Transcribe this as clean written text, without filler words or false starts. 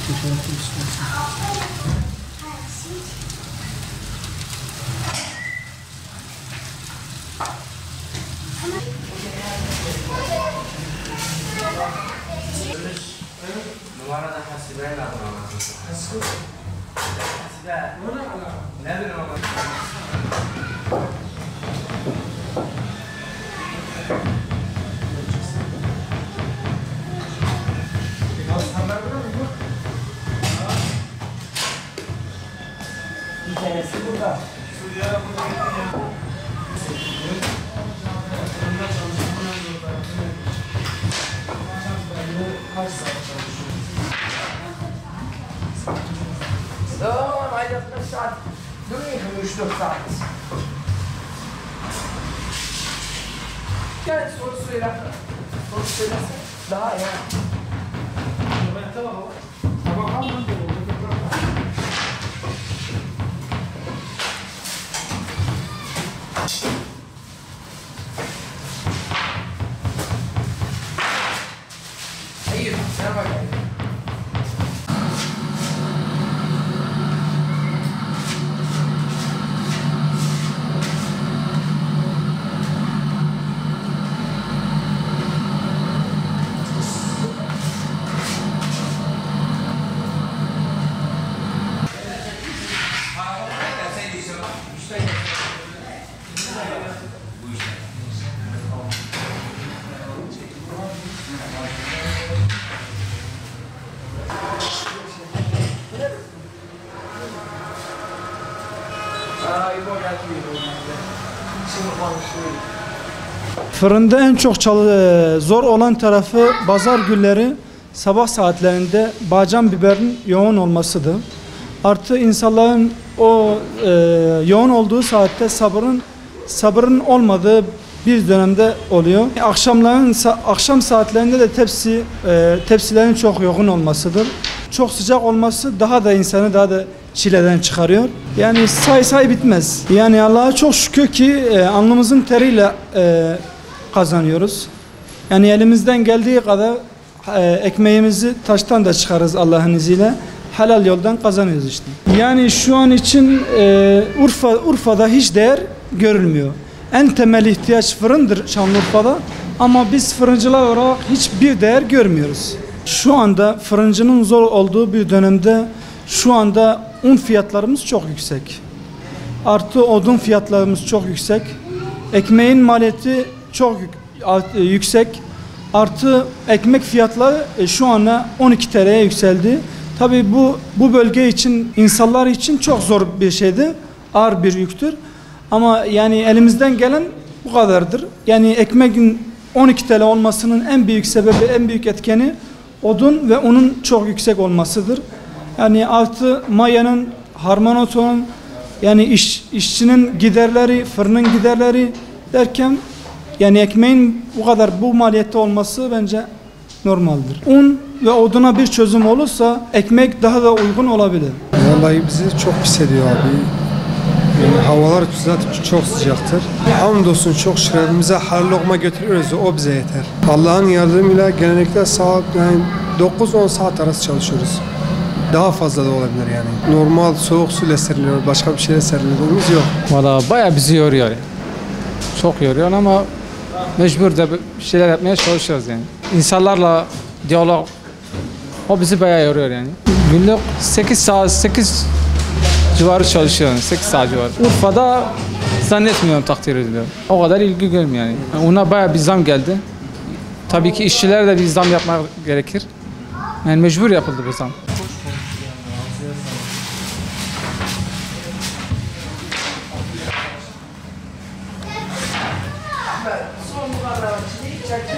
Teşekkür istersen. Numarada hasibeyle adlanmasın. Hasibe. Ne bileyim ama. Bir tanesi burada. Kaç saat çalışıyorsunuz? Tamam, ayda 40 saat. Durmayın 3-4 saat. Yani soru söylersen daha iyi. Tamam. Hayır, sen bak. Fırında en çok zor olan tarafı pazar günleri sabah saatlerinde badem biberin yoğun olmasıdır. Artı insanların o yoğun olduğu saatte sabırın olmadığı bir dönemde oluyor. Akşam saatlerinde de tepsilerin çok yoğun olmasıdır. Çok sıcak olması daha da insanı daha da çileden çıkarıyor. Yani say bitmez. Yani Allah'a çok şükür ki alnımızın teriyle kazanıyoruz. Yani elimizden geldiği kadar ekmeğimizi taştan da çıkarız Allah'ın izniyle. Helal yoldan kazanıyoruz işte. Yani şu an için Urfa'da hiç değer görülmüyor. En temel ihtiyaç fırındır Şanlıurfa'da ama biz fırıncılar olarak hiçbir değer görmüyoruz. Şu anda fırıncının zor olduğu bir dönemde şu anda un fiyatlarımız çok yüksek. Artı odun fiyatlarımız çok yüksek. Ekmeğin maliyeti çok yüksek. Artı ekmek fiyatları şu anda 12 TL'ye yükseldi. Tabii bu bölge için, insanlar için çok zor bir şeydi. Ağır bir yüktür. Ama yani elimizden gelen bu kadardır. Yani ekmeğin 12 TL olmasının en büyük sebebi, en büyük etkeni odun ve unun çok yüksek olmasıdır. Yani artı mayanın, harmanotonun, yani işçinin giderleri, fırının giderleri derken yani ekmeğin bu kadar bu maliyette olması bence normaldir. Un ve oduna bir çözüm olursa ekmek daha da uygun olabilir. Vallahi bizi çok pis ediyor abi. Yani havalar zaten çok sıcaktır. Hamdolsun çok şükür evimize halal lokma götürüyoruz, o bize yeter. Allah'ın yardımıyla genellikle saat yani 9-10 saat arası çalışıyoruz. Daha fazla da olabilir yani. Normal soğuk suyla seriliyor, başka bir şeyle serildiğimiz yok. Valla bayağı bizi yoruyor. Çok yoruyor ama mecbur da bir şeyler yapmaya çalışıyoruz yani. İnsanlarla diyalog, o bizi bayağı yoruyor yani. Günlük 8 civarı çalışıyorum, 8 saat civarı. Urfa'da zannetmiyorum takdir ediliyor. O kadar ilgi görmüyor yani. Ona bayağı bir zam geldi. Tabii ki işçilere de bir zam yapmak gerekir. Yani mecbur yapıldı bu zam. Son bu kadar. Çiğ çektim,